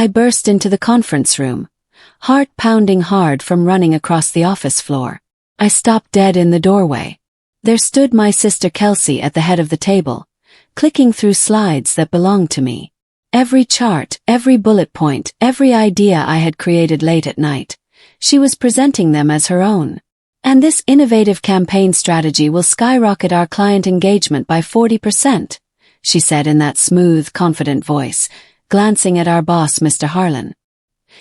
I burst into the conference room, heart pounding hard from running across the office floor. I stopped dead in the doorway. There stood my sister Kelsey at the head of the table, clicking through slides that belonged to me. Every chart, every bullet point, every idea I had created late at night, she was presenting them as her own. And this innovative campaign strategy will skyrocket our client engagement by 40%, she said in that smooth, confident voice, glancing at our boss, Mr. Harlan.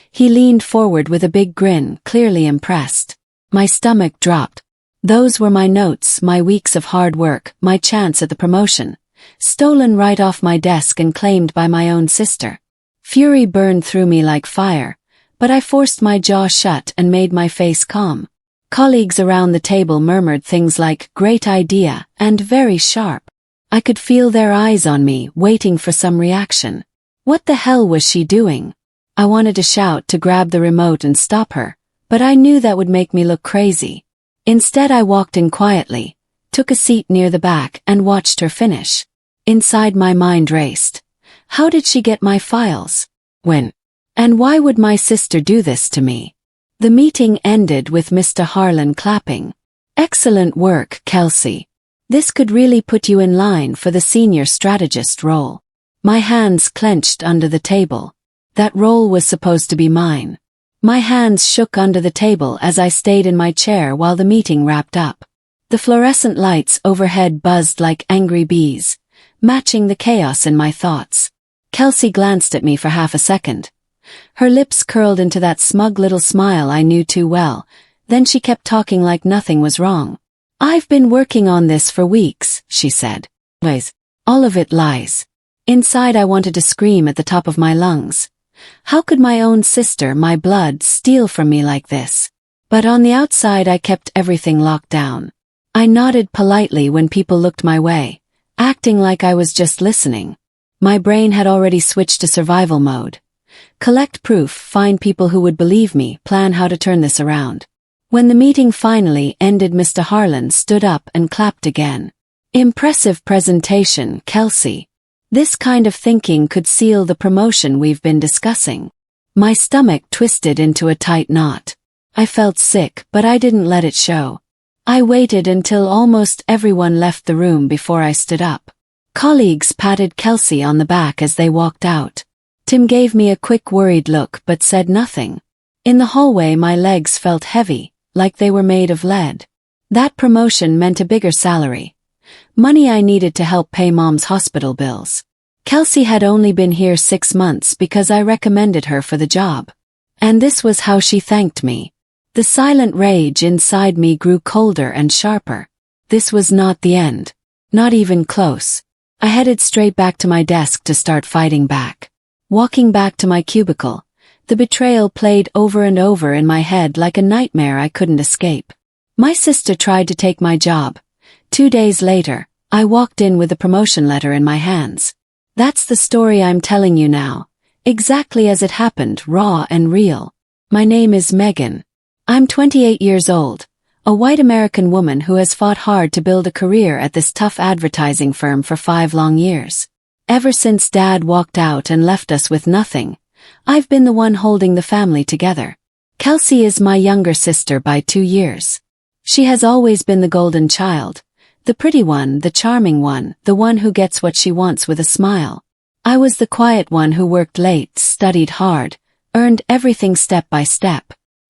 He leaned forward with a big grin, clearly impressed. My stomach dropped. Those were my notes, my weeks of hard work, my chance at the promotion, stolen right off my desk and claimed by my own sister. Fury burned through me like fire, but I forced my jaw shut and made my face calm. Colleagues around the table murmured things like, "Great idea," and "very sharp." I could feel their eyes on me, waiting for some reaction. What the hell was she doing? I wanted to shout, to grab the remote and stop her, but I knew that would make me look crazy. Instead, I walked in quietly, took a seat near the back, and watched her finish. Inside, my mind raced. How did she get my files? When? And why would my sister do this to me? The meeting ended with Mr. Harlan clapping. "Excellent work, Kelsey. This could really put you in line for the senior strategist role." My hands clenched under the table. That role was supposed to be mine. My hands shook under the table as I stayed in my chair while the meeting wrapped up. The fluorescent lights overhead buzzed like angry bees, matching the chaos in my thoughts. Kelsey glanced at me for half a second. Her lips curled into that smug little smile I knew too well, then she kept talking like nothing was wrong. "I've been working on this for weeks," she said. "Lies. All of it lies." Inside, I wanted to scream at the top of my lungs. How could my own sister, my blood, steal from me like this? But on the outside, I kept everything locked down. I nodded politely when people looked my way, acting like I was just listening. My brain had already switched to survival mode. Collect proof, find people who would believe me, plan how to turn this around. When the meeting finally ended, Mr. Harlan stood up and clapped again. "Impressive presentation, Kelsey. This kind of thinking could seal the promotion we've been discussing." My stomach twisted into a tight knot. I felt sick, but I didn't let it show. I waited until almost everyone left the room before I stood up. Colleagues patted Kelsey on the back as they walked out. Tim gave me a quick worried look but said nothing. In the hallway, my legs felt heavy, like they were made of lead. That promotion meant a bigger salary. Money I needed to help pay Mom's hospital bills. Kelsey had only been here 6 months because I recommended her for the job. And this was how she thanked me. The silent rage inside me grew colder and sharper. This was not the end. Not even close. I headed straight back to my desk to start fighting back. Walking back to my cubicle, the betrayal played over and over in my head like a nightmare I couldn't escape. My sister tried to take my job. 2 days later, I walked in with a promotion letter in my hands. That's the story I'm telling you now, exactly as it happened, raw and real. My name is Megan. I'm 28 years old, a white American woman who has fought hard to build a career at this tough advertising firm for 5 long years. Ever since Dad walked out and left us with nothing, I've been the one holding the family together. Kelsey is my younger sister by 2 years. She has always been the golden child. The pretty one, the charming one, the one who gets what she wants with a smile. I was the quiet one who worked late, studied hard, earned everything step by step.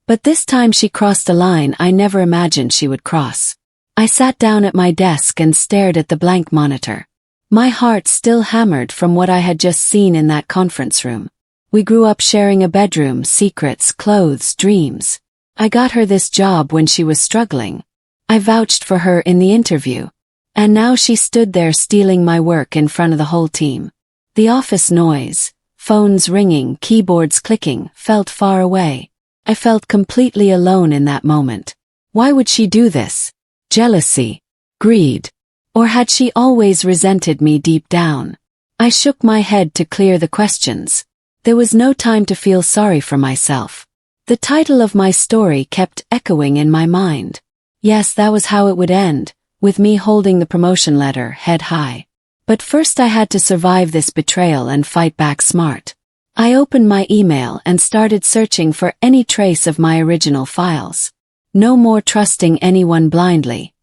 But this time she crossed a line I never imagined she would cross. I sat down at my desk and stared at the blank monitor. My heart still hammered from what I had just seen in that conference room. We grew up sharing a bedroom, secrets, clothes, dreams. I got her this job when she was struggling. I vouched for her in the interview. And now she stood there stealing my work in front of the whole team. The office noise, phones ringing, keyboards clicking, felt far away. I felt completely alone in that moment. Why would she do this? Jealousy? Greed? Or had she always resented me deep down? I shook my head to clear the questions. There was no time to feel sorry for myself. The title of my story kept echoing in my mind. Yes, that was how it would end, with me holding the promotion letter, head high. But first I had to survive this betrayal and fight back smart. I opened my email and started searching for any trace of my original files. No more trusting anyone blindly.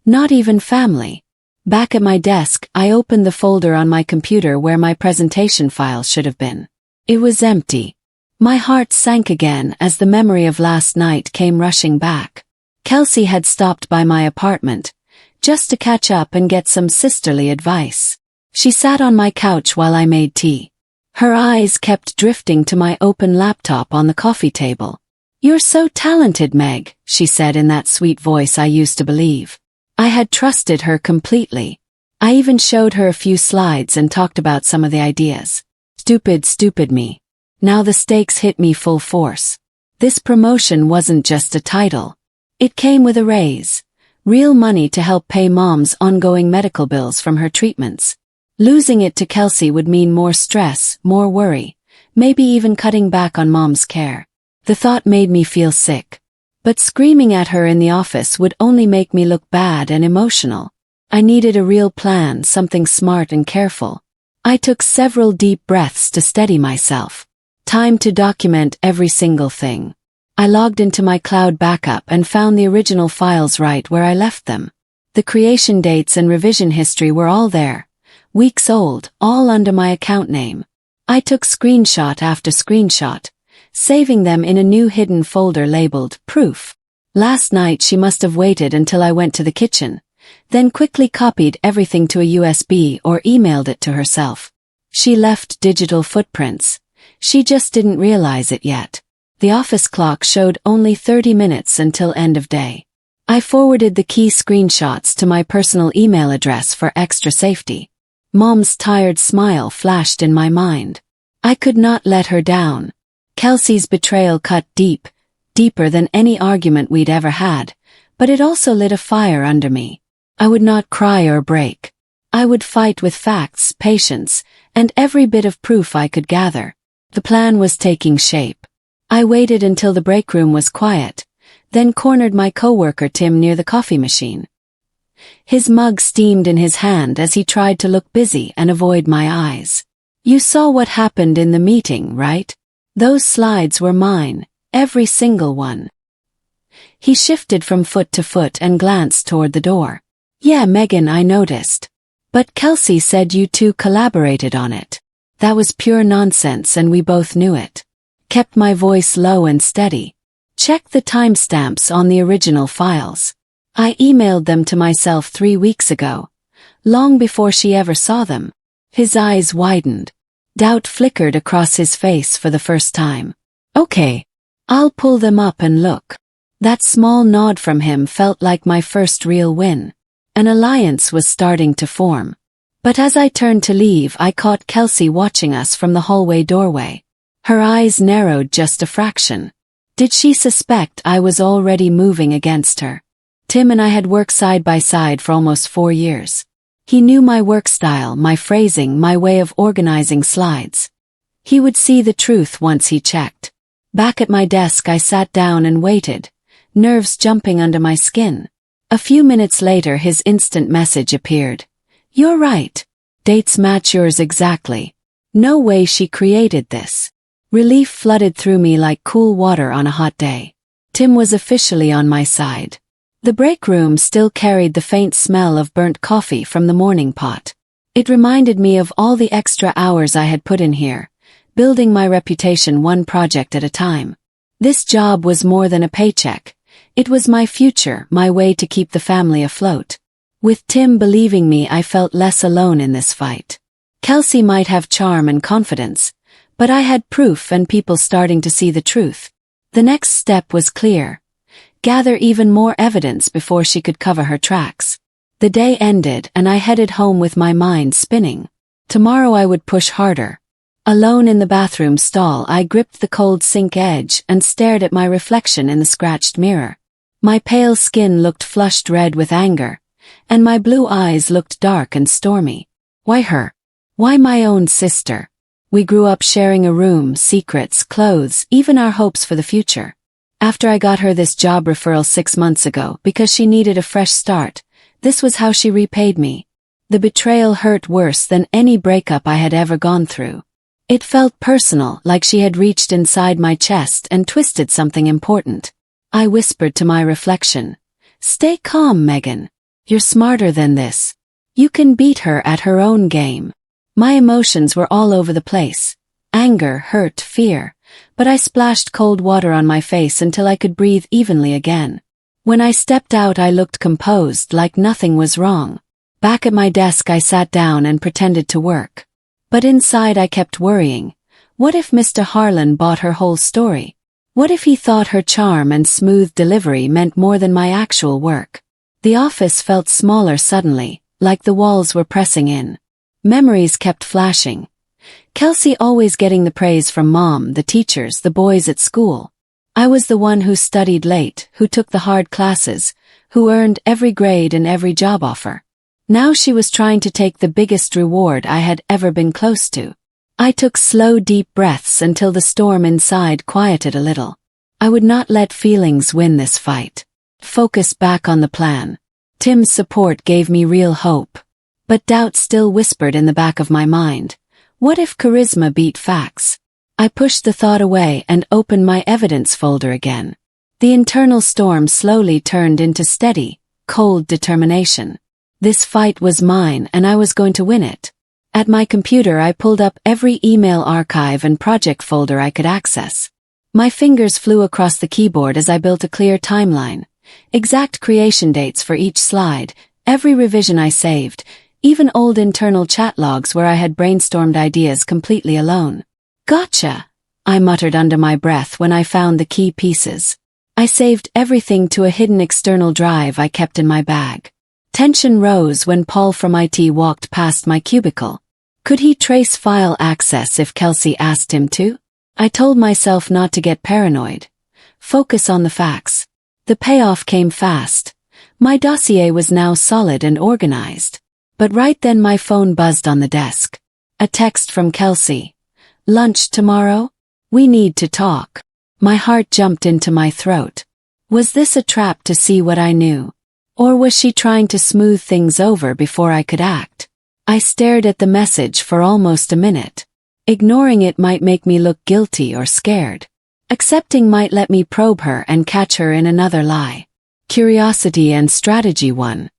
Not even family. Back at my desk, I opened the folder on my computer where my presentation files should have been. It was empty. My heart sank again as the memory of last night came rushing back. Kelsey had stopped by my apartment, just to catch up and get some sisterly advice. She sat on my couch while I made tea. Her eyes kept drifting to my open laptop on the coffee table. "You're so talented, Meg," she said in that sweet voice I used to believe. I had trusted her completely. I even showed her a few slides and talked about some of the ideas. Stupid me. Now the stakes hit me full force. This promotion wasn't just a title. It came with a raise. Real money to help pay Mom's ongoing medical bills from her treatments. Losing it to Kelsey would mean more stress, more worry, maybe even cutting back on Mom's care. The thought made me feel sick. But screaming at her in the office would only make me look bad and emotional. I needed a real plan, something smart and careful. I took several deep breaths to steady myself. Time to document every single thing. I logged into my cloud backup and found the original files right where I left them. The creation dates and revision history were all there. Weeks old, all under my account name. I took screenshot after screenshot, saving them in a new hidden folder labeled Proof. Last night she must have waited until I went to the kitchen, then quickly copied everything to a USB or emailed it to herself. She left digital footprints. She just didn't realize it yet. The office clock showed only 30 minutes until end of day. I forwarded the key screenshots to my personal email address for extra safety. Mom's tired smile flashed in my mind. I could not let her down. Kelsey's betrayal cut deep, deeper than any argument we'd ever had, but it also lit a fire under me. I would not cry or break. I would fight with facts, patience, and every bit of proof I could gather. The plan was taking shape. I waited until the break room was quiet, then cornered my coworker Tim near the coffee machine. His mug steamed in his hand as he tried to look busy and avoid my eyes. "You saw what happened in the meeting, right? Those slides were mine, every single one." He shifted from foot to foot and glanced toward the door. "Yeah, Megan, I noticed. But Kelsey said you two collaborated on it. That was pure nonsense and we both knew it." Kept my voice low and steady. "Check the timestamps on the original files. I emailed them to myself 3 weeks ago, long before she ever saw them." His eyes widened. Doubt flickered across his face for the first time. "Okay. I'll pull them up and look." That small nod from him felt like my first real win. An alliance was starting to form. But as I turned to leave, I caught Kelsey watching us from the hallway doorway. Her eyes narrowed just a fraction. Did she suspect I was already moving against her? Tim and I had worked side by side for almost 4 years. He knew my work style, my phrasing, my way of organizing slides. He would see the truth once he checked. Back at my desk I sat down and waited, nerves jumping under my skin. A few minutes later his instant message appeared. "You're right. Dates match yours exactly. No way she created this." Relief flooded through me like cool water on a hot day. Tim was officially on my side. The break room still carried the faint smell of burnt coffee from the morning pot. It reminded me of all the extra hours I had put in here, building my reputation one project at a time. This job was more than a paycheck. It was my future, my way to keep the family afloat. With Tim believing me, I felt less alone in this fight. Kelsey might have charm and confidence, but I had proof and people starting to see the truth. The next step was clear. Gather even more evidence before she could cover her tracks. The day ended and I headed home with my mind spinning. Tomorrow I would push harder. Alone in the bathroom stall, I gripped the cold sink edge and stared at my reflection in the scratched mirror. My pale skin looked flushed red with anger, and my blue eyes looked dark and stormy. Why her? Why my own sister? We grew up sharing a room, secrets, clothes, even our hopes for the future. After I got her this job referral 6 months ago because she needed a fresh start, this was how she repaid me. The betrayal hurt worse than any breakup I had ever gone through. It felt personal, like she had reached inside my chest and twisted something important. I whispered to my reflection, "Stay calm, Megan. You're smarter than this. You can beat her at her own game." My emotions were all over the place. Anger, hurt, fear. But I splashed cold water on my face until I could breathe evenly again. When I stepped out, I looked composed, like nothing was wrong. Back at my desk, I sat down and pretended to work. But inside I kept worrying. What if Mr. Harlan bought her whole story? What if he thought her charm and smooth delivery meant more than my actual work? The office felt smaller suddenly, like the walls were pressing in. Memories kept flashing. Kelsey always getting the praise from Mom, the teachers, the boys at school. I was the one who studied late, who took the hard classes, who earned every grade and every job offer. Now she was trying to take the biggest reward I had ever been close to. I took slow, deep breaths until the storm inside quieted a little. I would not let feelings win this fight. Focus back on the plan. Tim's support gave me real hope. But doubt still whispered in the back of my mind. What if charisma beat facts? I pushed the thought away and opened my evidence folder again. The internal storm slowly turned into steady, cold determination. This fight was mine and I was going to win it. At my computer, I pulled up every email archive and project folder I could access. My fingers flew across the keyboard as I built a clear timeline. Exact creation dates for each slide, every revision I saved, even old internal chat logs where I had brainstormed ideas completely alone. "Gotcha," I muttered under my breath when I found the key pieces. I saved everything to a hidden external drive I kept in my bag. Tension rose when Paul from IT walked past my cubicle. Could he trace file access if Kelsey asked him to? I told myself not to get paranoid. Focus on the facts. The payoff came fast. My dossier was now solid and organized. But right then my phone buzzed on the desk. A text from Kelsey. "Lunch tomorrow? We need to talk." My heart jumped into my throat. Was this a trap to see what I knew? Or was she trying to smooth things over before I could act? I stared at the message for almost a minute. Ignoring it might make me look guilty or scared. Accepting might let me probe her and catch her in another lie. Curiosity and strategy won.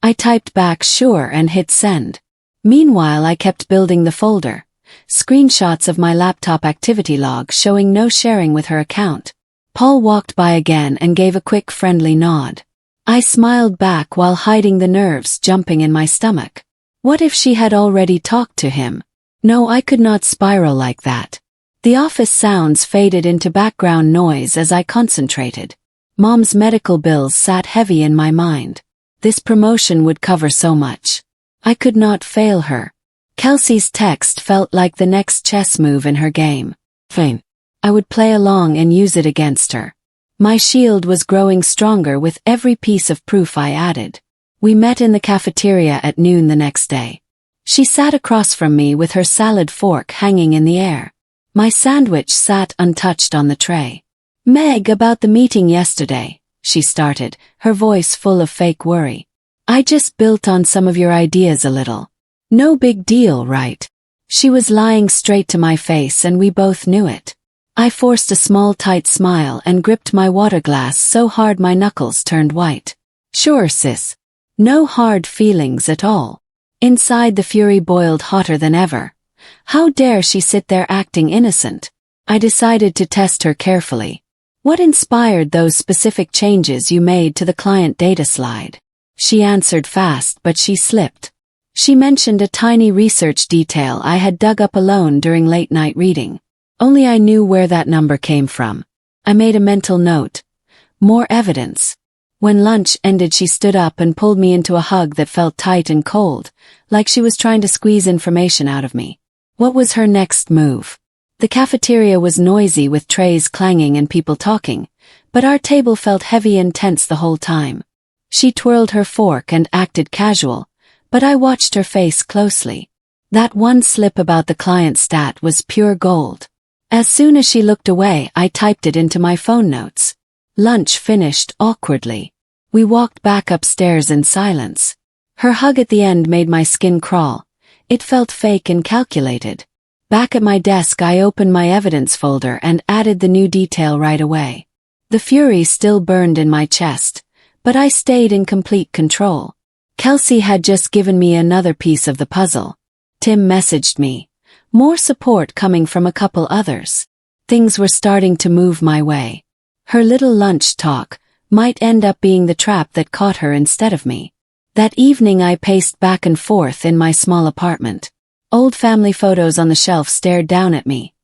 I typed back sure and hit send. Meanwhile, I kept building the folder. Screenshots of my laptop activity log showing no sharing with her account. Paul walked by again and gave a quick friendly nod. I smiled back while hiding the nerves jumping in my stomach. What if she had already talked to him? No, I could not spiral like that. The office sounds faded into background noise as I concentrated. Mom's medical bills sat heavy in my mind. This promotion would cover so much. I could not fail her. Kelsey's text felt like the next chess move in her game. Fine. I would play along and use it against her. My shield was growing stronger with every piece of proof I added. We met in the cafeteria at noon the next day. She sat across from me with her salad fork hanging in the air. My sandwich sat untouched on the tray. "Meg, about the meeting yesterday," she started, her voice full of fake worry. "I just built on some of your ideas a little. No big deal, right?" She was lying straight to my face and we both knew it. I forced a small tight smile and gripped my water glass so hard my knuckles turned white. "Sure, sis. No hard feelings at all." Inside, the fury boiled hotter than ever. How dare she sit there acting innocent? I decided to test her carefully. "What inspired those specific changes you made to the client data slide?" She answered fast, but she slipped. She mentioned a tiny research detail I had dug up alone during late-night reading. Only I knew where that number came from. I made a mental note. More evidence. When lunch ended, she stood up and pulled me into a hug that felt tight and cold, like she was trying to squeeze information out of me. What was her next move? The cafeteria was noisy with trays clanging and people talking, but our table felt heavy and tense the whole time. She twirled her fork and acted casual, but I watched her face closely. That one slip about the client stat was pure gold. As soon as she looked away, I typed it into my phone notes. Lunch finished awkwardly. We walked back upstairs in silence. Her hug at the end made my skin crawl. It felt fake and calculated. Back at my desk, I opened my evidence folder and added the new detail right away. The fury still burned in my chest, but I stayed in complete control. Kelsey had just given me another piece of the puzzle. Tim messaged me. More support coming from a couple others. Things were starting to move my way. Her little lunch talk might end up being the trap that caught her instead of me. That evening I paced back and forth in my small apartment. Old family photos on the shelf stared down at me.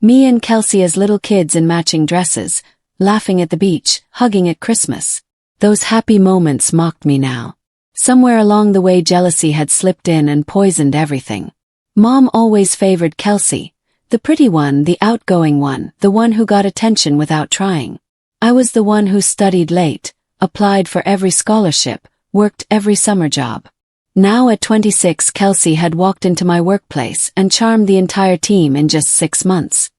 Me and Kelsey as little kids in matching dresses, laughing at the beach, hugging at Christmas. Those happy moments mocked me now. Somewhere along the way jealousy had slipped in and poisoned everything. Mom always favored Kelsey, the pretty one, the outgoing one, the one who got attention without trying. I was the one who studied late, applied for every scholarship, worked every summer job. Now at 26, Kelsey had walked into my workplace and charmed the entire team in just 6 months.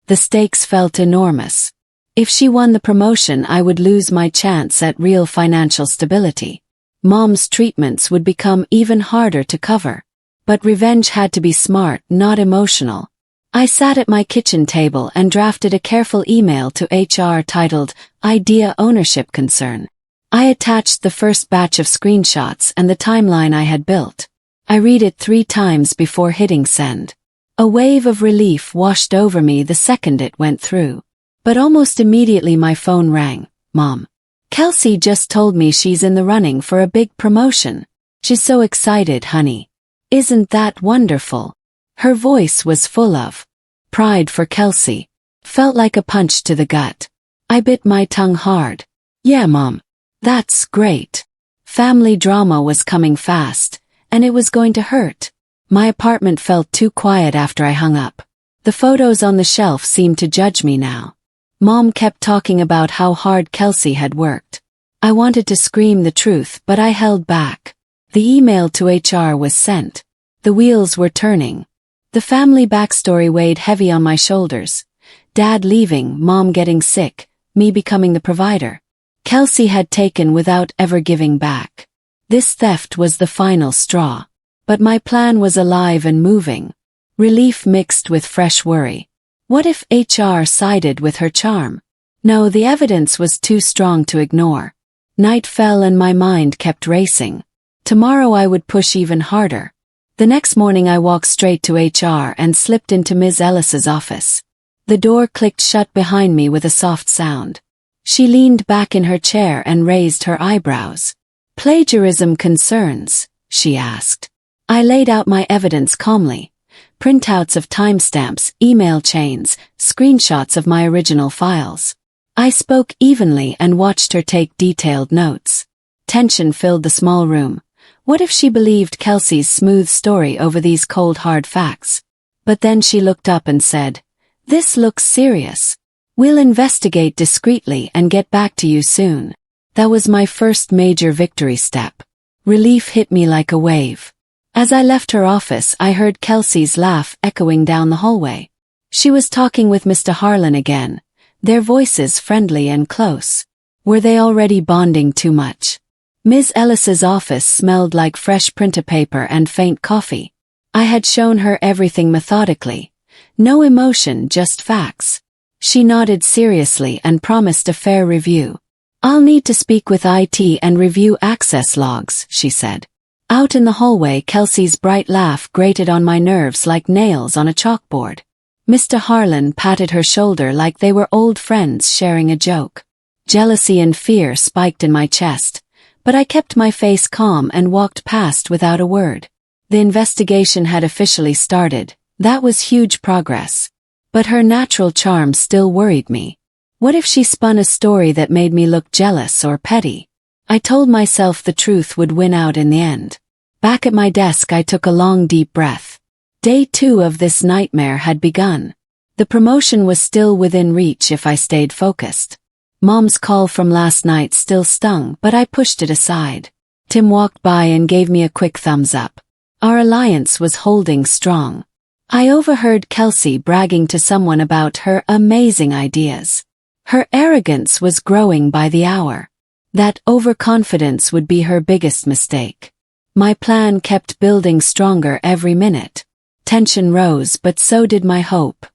The stakes felt enormous. If she won the promotion, I would lose my chance at real financial stability. Mom's treatments would become even harder to cover. But revenge had to be smart, not emotional. I sat at my kitchen table and drafted a careful email to HR titled, Idea Ownership Concern. I attached the first batch of screenshots and the timeline I had built. I read it 3 times before hitting send. A wave of relief washed over me the second it went through. But almost immediately my phone rang. Mom. Kelsey just told me she's in the running for a big promotion. She's so excited, honey. Isn't that wonderful? Her voice was full of pride for Kelsey. Felt like a punch to the gut. I bit my tongue hard. Yeah, Mom. That's great. Family drama was coming fast, and it was going to hurt. My apartment felt too quiet after I hung up. The photos on the shelf seemed to judge me now. Mom kept talking about how hard Kelsey had worked. I wanted to scream the truth, but I held back. The email to HR was sent. The wheels were turning. The family backstory weighed heavy on my shoulders. Dad leaving, Mom getting sick, me becoming the provider. Kelsey had taken without ever giving back. This theft was the final straw. But my plan was alive and moving. Relief mixed with fresh worry. What if HR sided with her charm? No, the evidence was too strong to ignore. Night fell and my mind kept racing. Tomorrow I would push even harder. The next morning I walked straight to HR and slipped into Ms. Ellis's office. The door clicked shut behind me with a soft sound. She leaned back in her chair and raised her eyebrows. Plagiarism concerns, she asked. I laid out my evidence calmly. Printouts of timestamps, email chains, screenshots of my original files. I spoke evenly and watched her take detailed notes. Tension filled the small room. What if she believed Kelsey's smooth story over these cold hard facts? But then she looked up and said, "This looks serious. We'll investigate discreetly and get back to you soon." That was my first major victory step. Relief hit me like a wave. As I left her office, I heard Kelsey's laugh echoing down the hallway. She was talking with Mr. Harlan again, their voices friendly and close. Were they already bonding too much? Ms. Ellis's office smelled like fresh printer paper and faint coffee. I had shown her everything methodically. No emotion, just facts. She nodded seriously and promised a fair review. "I'll need to speak with IT and review access logs," she said. Out in the hallway, Kelsey's bright laugh grated on my nerves like nails on a chalkboard. Mr. Harlan patted her shoulder like they were old friends sharing a joke. Jealousy and fear spiked in my chest, but I kept my face calm and walked past without a word. The investigation had officially started. That was huge progress. But her natural charm still worried me. What if she spun a story that made me look jealous or petty? I told myself the truth would win out in the end. Back at my desk, I took a long deep breath. Day 2 of this nightmare had begun. The promotion was still within reach if I stayed focused. Mom's call from last night still stung, but I pushed it aside. Tim walked by and gave me a quick thumbs up. Our alliance was holding strong. I overheard Kelsey bragging to someone about her amazing ideas. Her arrogance was growing by the hour. That overconfidence would be her biggest mistake. My plan kept building stronger every minute. Tension rose, but so did my hope.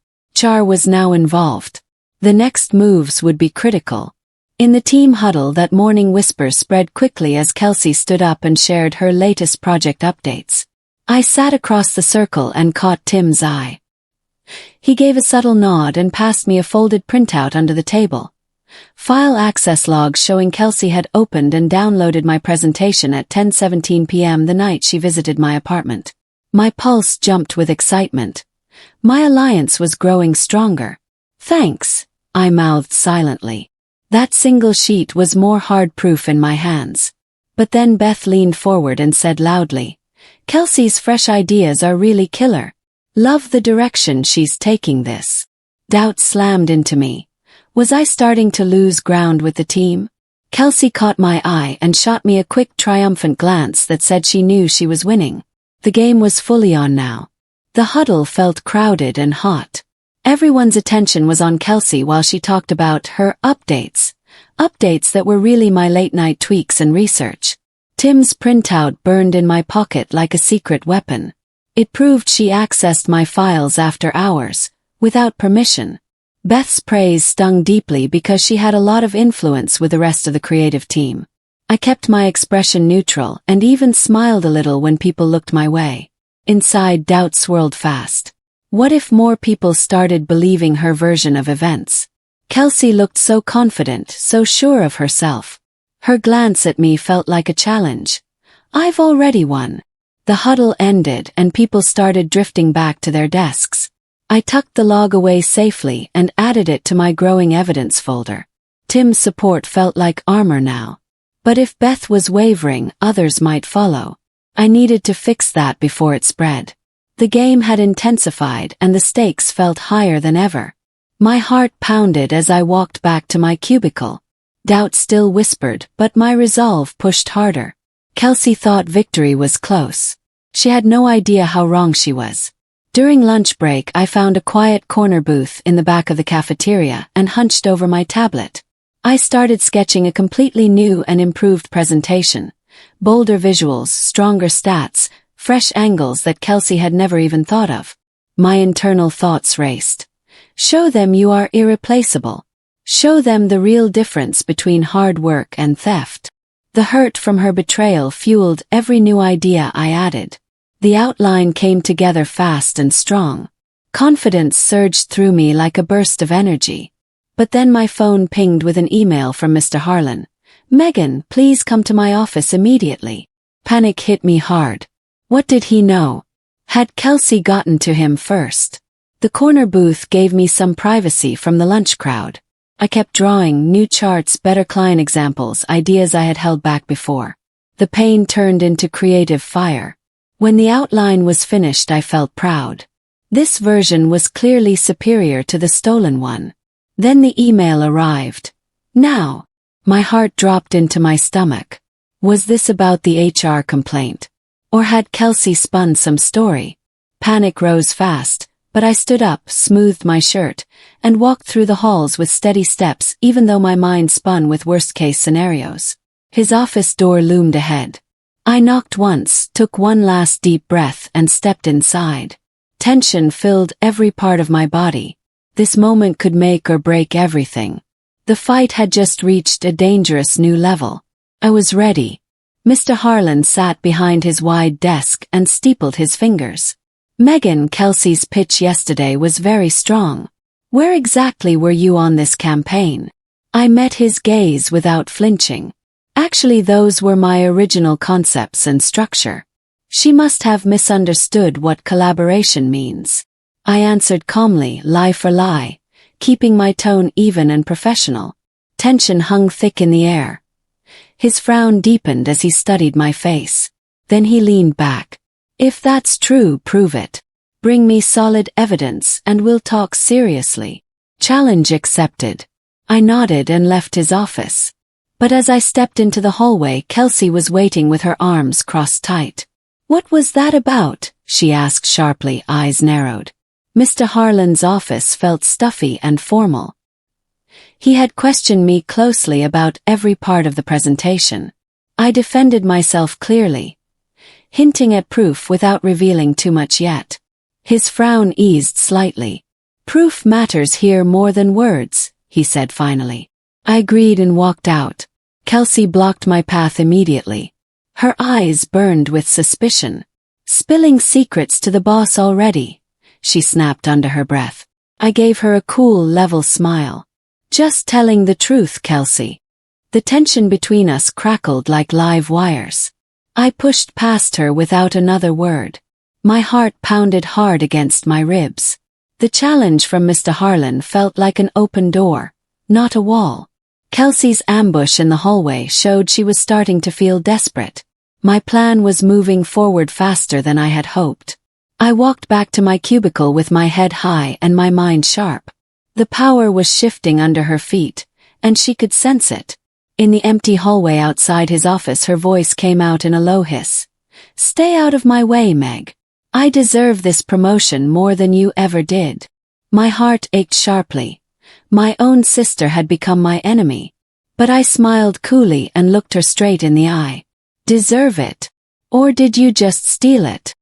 HR was now involved. The next moves would be critical. In the team huddle that morning, whispers spread quickly as Kelsey stood up and shared her latest project updates. I sat across the circle and caught Tim's eye. He gave a subtle nod and passed me a folded printout under the table. File access logs showing Kelsey had opened and downloaded my presentation at 10:17 p.m. the night she visited my apartment. My pulse jumped with excitement. My alliance was growing stronger. Thanks, I mouthed silently. That single sheet was more hard proof in my hands. But then Beth leaned forward and said loudly, Kelsey's fresh ideas are really killer. Love the direction she's taking this. Doubt slammed into me. Was I starting to lose ground with the team? Kelsey caught my eye and shot me a quick triumphant glance that said she knew she was winning. The game was fully on now. The huddle felt crowded and hot. Everyone's attention was on Kelsey while she talked about her updates that were really my late-night tweaks and research. Tim's printout burned in my pocket like a secret weapon. It proved she accessed my files after hours, without permission. Beth's praise stung deeply because she had a lot of influence with the rest of the creative team. I kept my expression neutral and even smiled a little when people looked my way. Inside, doubt swirled fast. What if more people started believing her version of events? Kelsey looked so confident, so sure of herself. Her glance at me felt like a challenge. I've already won. The huddle ended and people started drifting back to their desks. I tucked the log away safely and added it to my growing evidence folder. Tim's support felt like armor now. But if Beth was wavering, others might follow. I needed to fix that before it spread. The game had intensified and the stakes felt higher than ever. My heart pounded as I walked back to my cubicle. Doubt still whispered, but my resolve pushed harder. Kelsey thought victory was close. She had no idea how wrong she was. During lunch break, I found a quiet corner booth in the back of the cafeteria and hunched over my tablet. I started sketching a completely new and improved presentation. Bolder visuals, stronger stats, fresh angles that Kelsey had never even thought of. My internal thoughts raced. Show them you are irreplaceable. Show them the real difference between hard work and theft. The hurt from her betrayal fueled every new idea I added. The outline came together fast and strong. Confidence surged through me like a burst of energy. But then my phone pinged with an email from Mr. Harlan. Megan, please come to my office immediately. Panic hit me hard. What did he know? Had Kelsey gotten to him first? The corner booth gave me some privacy from the lunch crowd. I kept drawing new charts, better client examples, ideas I had held back before. The pain turned into creative fire. When the outline was finished, I felt proud. This version was clearly superior to the stolen one. Then the email arrived. Now, my heart dropped into my stomach. Was this about the HR complaint? Or had Kelsey spun some story? Panic rose fast, but I stood up, smoothed my shirt, and walked through the halls with steady steps even though my mind spun with worst-case scenarios. His office door loomed ahead. I knocked once, took one last deep breath and stepped inside. Tension filled every part of my body. This moment could make or break everything. The fight had just reached a dangerous new level. I was ready. Mr. Harlan sat behind his wide desk and steepled his fingers. Megan, Kelsey's pitch yesterday was very strong. Where exactly were you on this campaign? I met his gaze without flinching. Actually, those were my original concepts and structure. She must have misunderstood what collaboration means. I answered calmly, lie for lie, keeping my tone even and professional. Tension hung thick in the air. His frown deepened as he studied my face. Then he leaned back. If that's true, prove it. Bring me solid evidence and we'll talk seriously. Challenge accepted. I nodded and left his office. But as I stepped into the hallway, Kelsey was waiting with her arms crossed tight. What was that about? She asked sharply, eyes narrowed. Mr. Harlan's office felt stuffy and formal. He had questioned me closely about every part of the presentation. I defended myself clearly, hinting at proof without revealing too much yet. His frown eased slightly. "Proof matters here more than words," he said finally. I agreed and walked out. Kelsey blocked my path immediately. Her eyes burned with suspicion. "Spilling secrets to the boss already," she snapped under her breath. I gave her a cool, level smile. "Just telling the truth, Kelsey." The tension between us crackled like live wires. I pushed past her without another word. My heart pounded hard against my ribs. The challenge from Mr. Harlan felt like an open door, not a wall. Kelsey's ambush in the hallway showed she was starting to feel desperate. My plan was moving forward faster than I had hoped. I walked back to my cubicle with my head high and my mind sharp. The power was shifting under her feet, and she could sense it. In the empty hallway outside his office, her voice came out in a low hiss. "Stay out of my way, Meg. I deserve this promotion more than you ever did." My heart ached sharply. My own sister had become my enemy. But I smiled coolly and looked her straight in the eye. "Deserve it? Or did you just steal it?"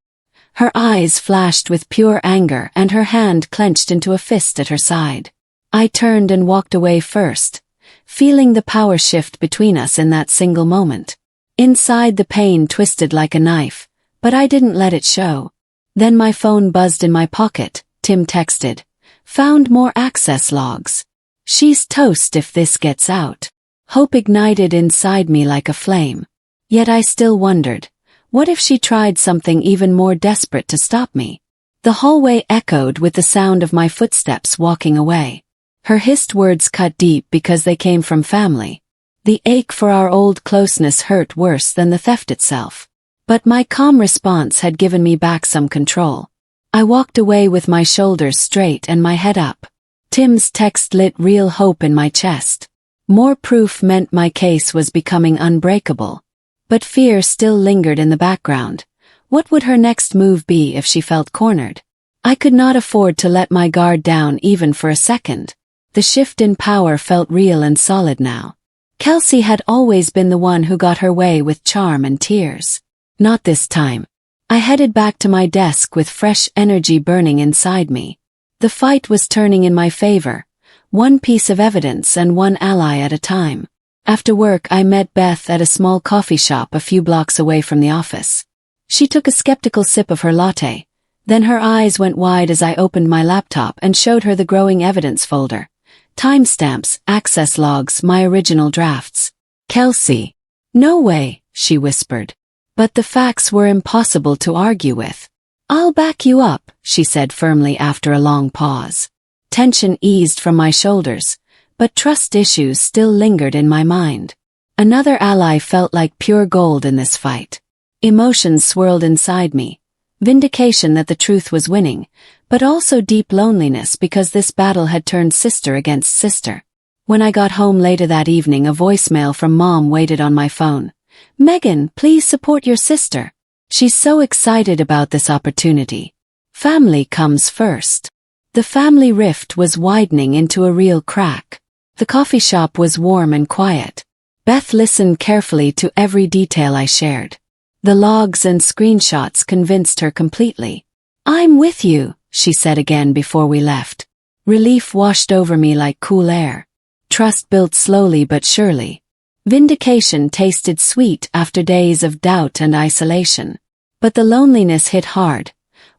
Her eyes flashed with pure anger and her hand clenched into a fist at her side. I turned and walked away first, feeling the power shift between us in that single moment. Inside, the pain twisted like a knife, but I didn't let it show. Then my phone buzzed in my pocket. Tim texted, "Found more access logs. She's toast if this gets out." Hope ignited inside me like a flame. Yet I still wondered, what if she tried something even more desperate to stop me? The hallway echoed with the sound of my footsteps walking away. Her hissed words cut deep because they came from family. The ache for our old closeness hurt worse than the theft itself. But my calm response had given me back some control. I walked away with my shoulders straight and my head up. Tim's text lit real hope in my chest. More proof meant my case was becoming unbreakable. But fear still lingered in the background. What would her next move be if she felt cornered? I could not afford to let my guard down even for a second. The shift in power felt real and solid now. Kelsey had always been the one who got her way with charm and tears. Not this time. I headed back to my desk with fresh energy burning inside me. The fight was turning in my favor, one piece of evidence and one ally at a time. After work, I met Beth at a small coffee shop a few blocks away from the office. She took a skeptical sip of her latte. Then her eyes went wide as I opened my laptop and showed her the growing evidence folder. Timestamps, access logs, my original drafts. "Kelsey." "No way," she whispered. But the facts were impossible to argue with. "I'll back you up," she said firmly after a long pause. Tension eased from my shoulders, but trust issues still lingered in my mind. Another ally felt like pure gold in this fight. Emotions swirled inside me. Vindication that the truth was winning, but also deep loneliness because this battle had turned sister against sister. When I got home later that evening, a voicemail from Mom waited on my phone. "Megan, please support your sister. She's so excited about this opportunity. Family comes first." The family rift was widening into a real crack. The coffee shop was warm and quiet. Beth listened carefully to every detail I shared. The logs and screenshots convinced her completely. "I'm with you," she said again before we left. Relief washed over me like cool air. Trust built slowly but surely. Vindication tasted sweet after days of doubt and isolation. But the loneliness hit hard.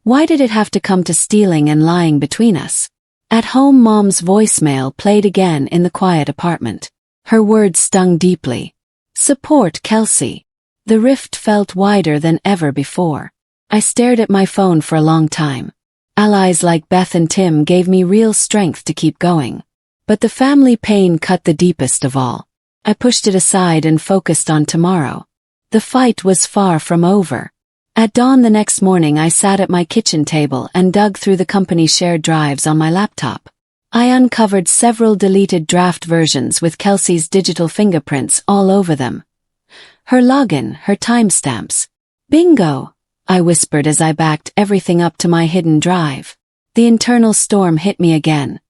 Why did it have to come to stealing and lying between us? At home, Mom's voicemail played again in the quiet apartment. Her words stung deeply. "Support Kelsey." The rift felt wider than ever before. I stared at my phone for a long time. Allies like Beth and Tim gave me real strength to keep going. But the family pain cut the deepest of all. I pushed it aside and focused on tomorrow. The fight was far from over. At dawn the next morning, I sat at my kitchen table and dug through the company's shared drives on my laptop. I uncovered several deleted draft versions with Kelsey's digital fingerprints all over them. Her login, her timestamps. "Bingo," I whispered as I backed everything up to my hidden drive. The internal storm hit me again.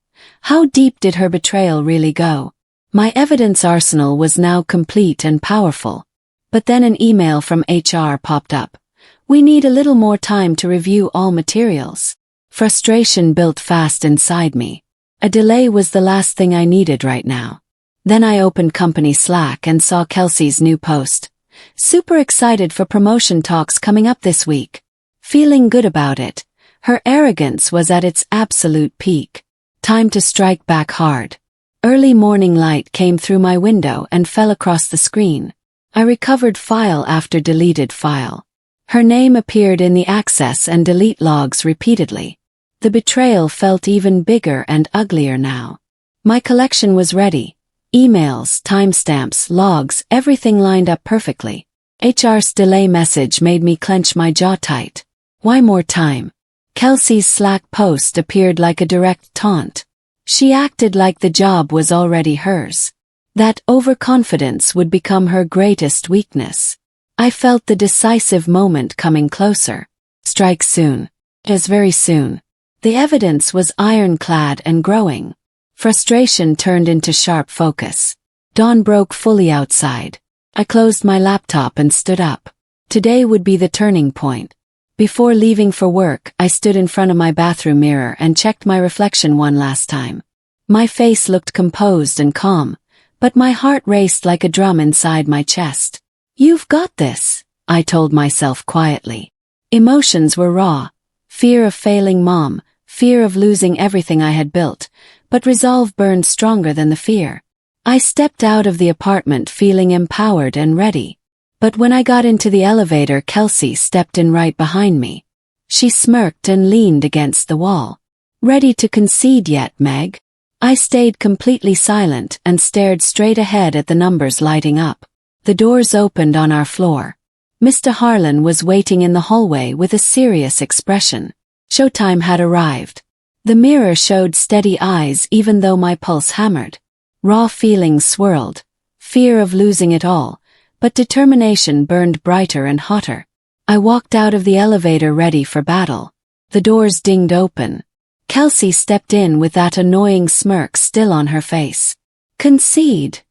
How deep did her betrayal really go? My evidence arsenal was now complete and powerful. But then an email from HR popped up. "We need a little more time to review all materials." Frustration built fast inside me. A delay was the last thing I needed right now. Then I opened company Slack and saw Kelsey's new post. Super excited for promotion talks coming up this week. Feeling good about it. Her arrogance was at its absolute peak. Time to strike back hard. Early morning light came through my window and fell across the screen. I recovered file after deleted file. Her name appeared in the access and delete logs repeatedly. The betrayal felt even bigger and uglier now. My collection was ready. Emails, timestamps, logs, everything lined up perfectly. HR's delay message made me clench my jaw tight. Why more time? Kelsey's Slack post appeared like a direct taunt. She acted like the job was already hers. That overconfidence would become her greatest weakness. I felt the decisive moment coming closer. Strike soon. As very soon. The evidence was ironclad and growing. Frustration turned into sharp focus. Dawn broke fully outside. I closed my laptop and stood up. Today would be the turning point. Before leaving for work, I stood in front of my bathroom mirror and checked my reflection one last time. My face looked composed and calm, but my heart raced like a drum inside my chest. "You've got this," I told myself quietly. Emotions were raw. Fear of failing mom, fear of losing everything I had built, but resolve burned stronger than the fear. I stepped out of the apartment feeling empowered and ready. But when I got into the elevator, Kelsey stepped in right behind me. She smirked and leaned against the wall. "Ready to concede yet, Meg?" I stayed completely silent and stared straight ahead at the numbers lighting up. The doors opened on our floor. Mr. Harlan was waiting in the hallway with a serious expression. Showtime had arrived. The mirror showed steady eyes even though my pulse hammered. Raw feelings swirled. Fear of losing it all, but determination burned brighter and hotter. I walked out of the elevator ready for battle. The doors dinged open. Kelsey stepped in with that annoying smirk still on her face. "Concede?"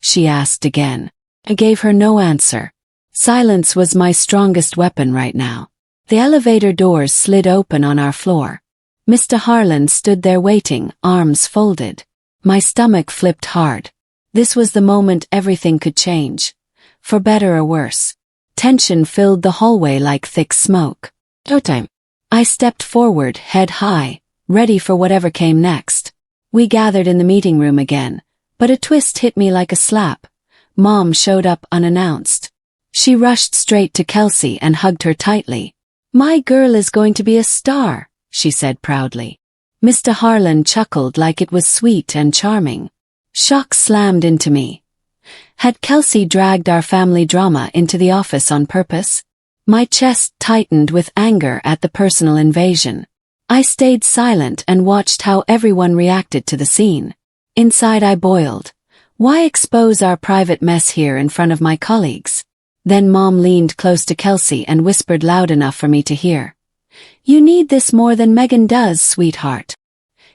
she asked again. I gave her no answer. Silence was my strongest weapon right now. The elevator doors slid open on our floor. Mr. Harlan stood there waiting, arms folded. My stomach flipped hard. This was the moment everything could change. For better or worse. Tension filled the hallway like thick smoke. Showtime. I stepped forward, head high, ready for whatever came next. We gathered in the meeting room again, but a twist hit me like a slap. Mom showed up unannounced. She rushed straight to Kelsey and hugged her tightly. "My girl is going to be a star," she said proudly. Mr. Harlan chuckled like it was sweet and charming. Shock slammed into me. Had Kelsey dragged our family drama into the office on purpose? My chest tightened with anger at the personal invasion. I stayed silent and watched how everyone reacted to the scene. Inside I boiled. Why expose our private mess here in front of my colleagues? Then Mom leaned close to Kelsey and whispered loud enough for me to hear. "You need this more than Megan does, sweetheart."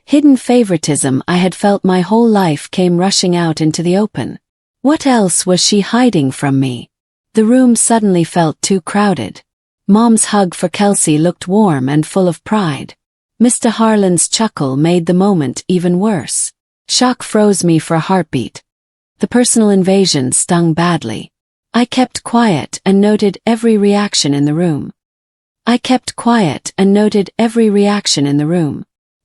Hidden favoritism I had felt my whole life came rushing out into the open. What else was she hiding from me? The room suddenly felt too crowded. Mom's hug for Kelsey looked warm and full of pride. Mr. Harlan's chuckle made the moment even worse. Shock froze me for a heartbeat. The personal invasion stung badly. I kept quiet and noted every reaction in the room.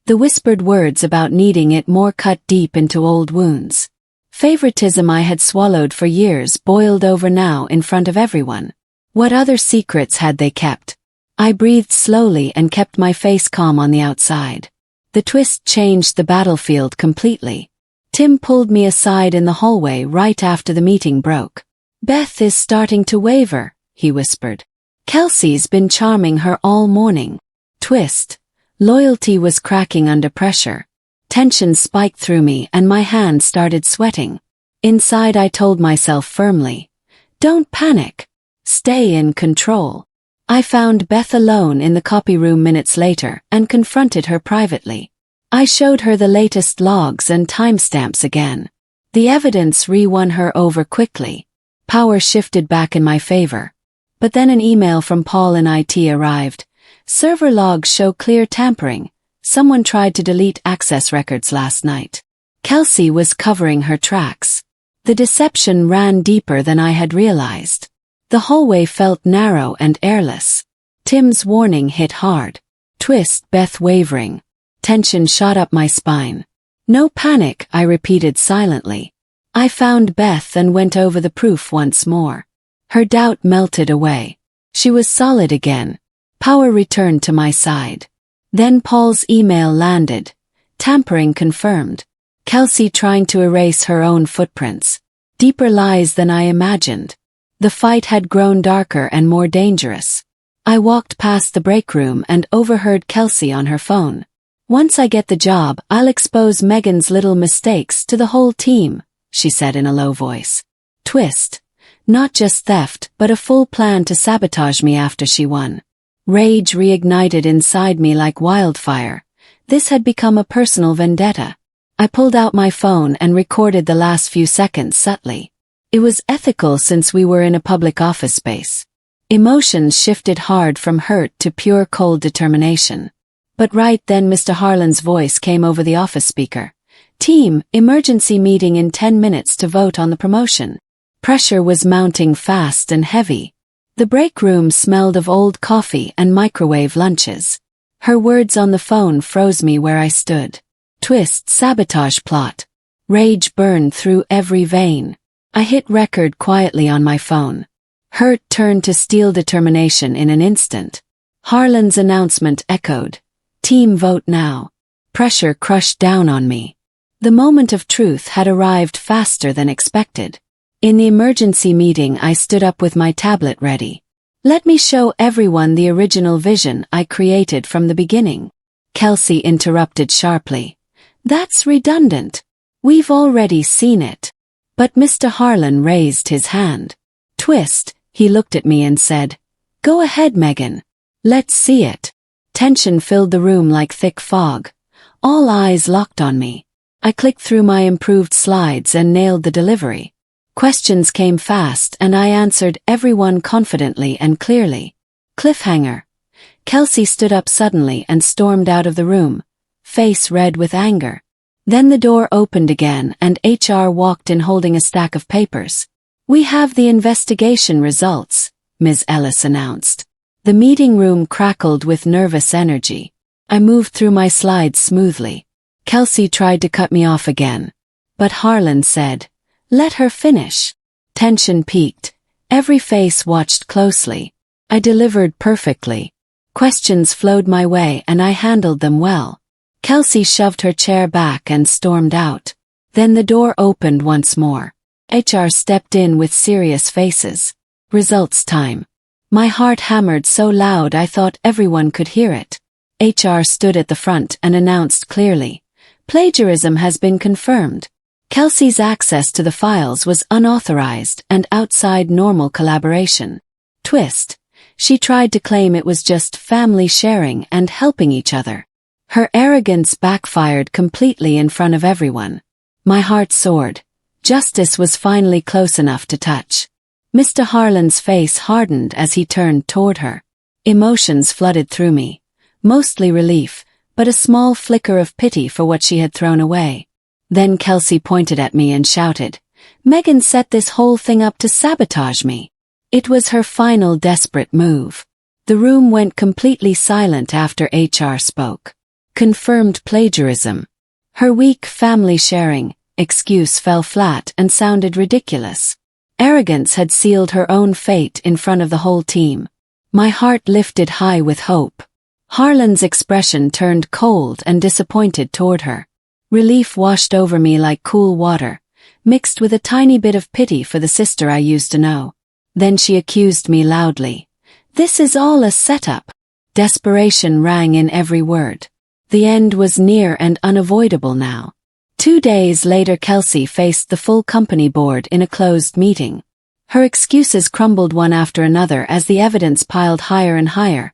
The whispered words about needing it more cut deep into old wounds. Favoritism I had swallowed for years boiled over now in front of everyone. What other secrets had they kept? I breathed slowly and kept my face calm on the outside. The twist changed the battlefield completely. Tim pulled me aside in the hallway right after the meeting broke. "Beth is starting to waver," he whispered. "Kelsey's been charming her all morning." Twist. Loyalty was cracking under pressure. Tension spiked through me and my hands started sweating. Inside I told myself firmly, "Don't panic. Stay in control." I found Beth alone in the copy room minutes later and confronted her privately. I showed her the latest logs and timestamps again. The evidence re-won her over quickly. Power shifted back in my favor. But then an email from Paul in IT arrived. Server logs show clear tampering. Someone tried to delete access records last night. Kelsey was covering her tracks. The deception ran deeper than I had realized. The hallway felt narrow and airless. Tim's warning hit hard. Twist, Beth wavering. Tension shot up my spine. No panic, I repeated silently. I found Beth and went over the proof once more. Her doubt melted away. She was solid again. Power returned to my side. Then Paul's email landed. Tampering confirmed. Kelsey trying to erase her own footprints. Deeper lies than I imagined. The fight had grown darker and more dangerous. I walked past the break room and overheard Kelsey on her phone. Once I get the job, I'll expose Megan's little mistakes to the whole team, she said in a low voice. Twist. Not just theft, but a full plan to sabotage me after she won. Rage reignited inside me like wildfire. This had become a personal vendetta. I pulled out my phone and recorded the last few seconds subtly. It was ethical since we were in a public office space. Emotions shifted hard from hurt to pure cold determination. But right then Mr. Harlan's voice came over the office speaker. Team, emergency meeting in 10 minutes to vote on the promotion. Pressure was mounting fast and heavy. The break room smelled of old coffee and microwave lunches. Her words on the phone froze me where I stood. Twist, sabotage plot. Rage burned through every vein. I hit record quietly on my phone. Hurt turned to steel determination in an instant. Harlan's announcement echoed. Team vote now. Pressure crushed down on me. The moment of truth had arrived faster than expected. In the emergency meeting I stood up with my tablet ready. Let me show everyone the original vision I created from the beginning. Kelsey interrupted sharply. That's redundant. We've already seen it. But Mr. Harlan raised his hand. Twist, he looked at me and said, Go ahead, Megan. Let's see it. Tension filled the room like thick fog. All eyes locked on me. I clicked through my improved slides and nailed the delivery. Questions came fast and I answered everyone confidently and clearly. Cliffhanger. Kelsey stood up suddenly and stormed out of the room, face red with anger. Then the door opened again and HR walked in holding a stack of papers. We have the investigation results, Ms. Ellis announced. The meeting room crackled with nervous energy. I moved through my slides smoothly. Kelsey tried to cut me off again. But Harlan said, Let her finish. Tension peaked. Every face watched closely. I delivered perfectly. Questions flowed my way and I handled them well. Kelsey shoved her chair back and stormed out. Then the door opened once more. HR stepped in with serious faces. Results time. My heart hammered so loud I thought everyone could hear it. HR stood at the front and announced clearly. Plagiarism has been confirmed. Kelsey's access to the files was unauthorized and outside normal collaboration. Twist. She tried to claim it was just family sharing and helping each other. Her arrogance backfired completely in front of everyone. My heart soared. Justice was finally close enough to touch. Mr. Harlan's face hardened as he turned toward her. Emotions flooded through me. Mostly relief, but a small flicker of pity for what she had thrown away. Then Kelsey pointed at me and shouted, Megan set this whole thing up to sabotage me. It was her final desperate move. The room went completely silent after HR spoke. Confirmed plagiarism. Her weak family sharing excuse fell flat and sounded ridiculous. Arrogance had sealed her own fate in front of the whole team. My heart lifted high with hope. Harlan's expression turned cold and disappointed toward her. Relief washed over me like cool water, mixed with a tiny bit of pity for the sister I used to know. Then she accused me loudly. This is all a setup. Desperation rang in every word. The end was near and unavoidable now. 2 days later Kelsey faced the full company board in a closed meeting. Her excuses crumbled one after another as the evidence piled higher and higher.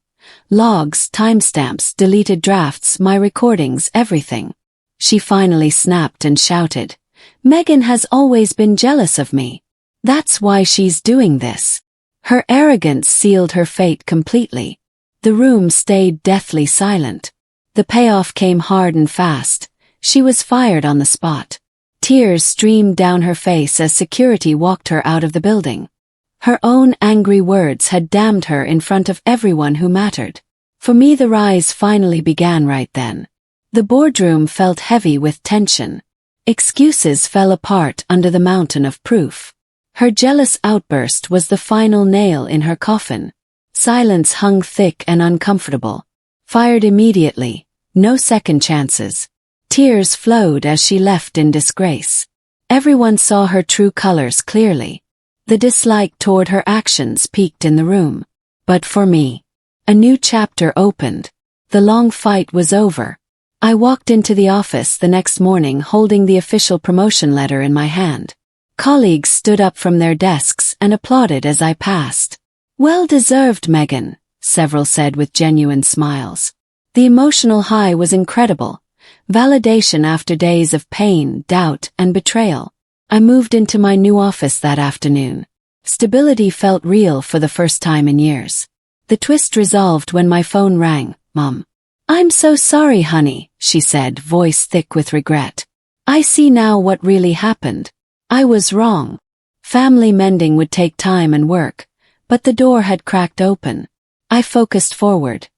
Logs, timestamps, deleted drafts, my recordings, everything. She finally snapped and shouted, Megan has always been jealous of me. That's why she's doing this. Her arrogance sealed her fate completely. The room stayed deathly silent. The payoff came hard and fast. She was fired on the spot. Tears streamed down her face as security walked her out of the building. Her own angry words had damned her in front of everyone who mattered. For me, the rise finally began right then. The boardroom felt heavy with tension. Excuses fell apart under the mountain of proof. Her jealous outburst was the final nail in her coffin. Silence hung thick and uncomfortable. Fired immediately, no second chances. Tears flowed as she left in disgrace. Everyone saw her true colors clearly. The dislike toward her actions peaked in the room. But for me, a new chapter opened. The long fight was over. I walked into the office the next morning holding the official promotion letter in my hand. Colleagues stood up from their desks and applauded as I passed. "Well deserved, Megan," several said with genuine smiles. The emotional high was incredible. Validation after days of pain, doubt, and betrayal. I moved into my new office that afternoon. Stability felt real for the first time in years. The twist resolved when my phone rang. "Mom." "I'm so sorry, honey," she said, voice thick with regret. "I see now what really happened. I was wrong. Family mending would take time and work, but the door had cracked open. I focused forward.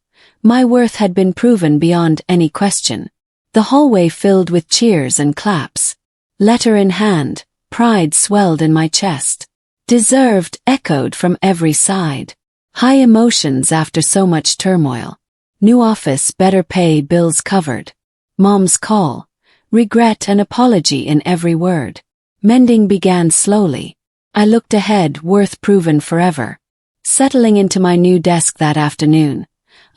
My worth had been proven beyond any question. The hallway filled with cheers and claps. Letter in hand, pride swelled in my chest. Deserved echoed from every side. High emotions after so much turmoil. New office, better pay, bills covered. Mom's call. Regret and apology in every word. Mending began slowly. I looked ahead, worth proven forever. Settling into my new desk that afternoon,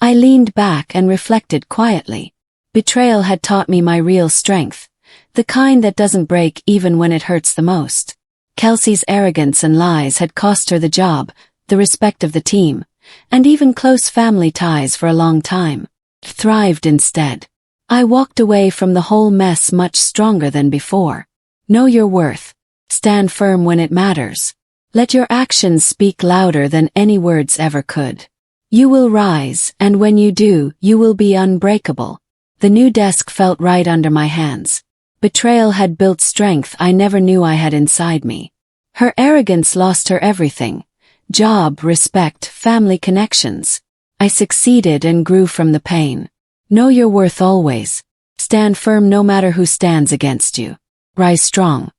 I leaned back and reflected quietly. Betrayal had taught me my real strength, the kind that doesn't break even when it hurts the most. Kelsey's arrogance and lies had cost her the job, the respect of the team, and even close family ties for a long time. Thrived instead. I walked away from the whole mess much stronger than before. Know your worth. Stand firm when it matters. Let your actions speak louder than any words ever could. You will rise, and when you do, you will be unbreakable. The new desk felt right under my hands. Betrayal had built strength I never knew I had inside me. Her arrogance lost her everything. Job, respect, family connections. I succeeded and grew from the pain. Know your worth always. Stand firm no matter who stands against you. Rise strong.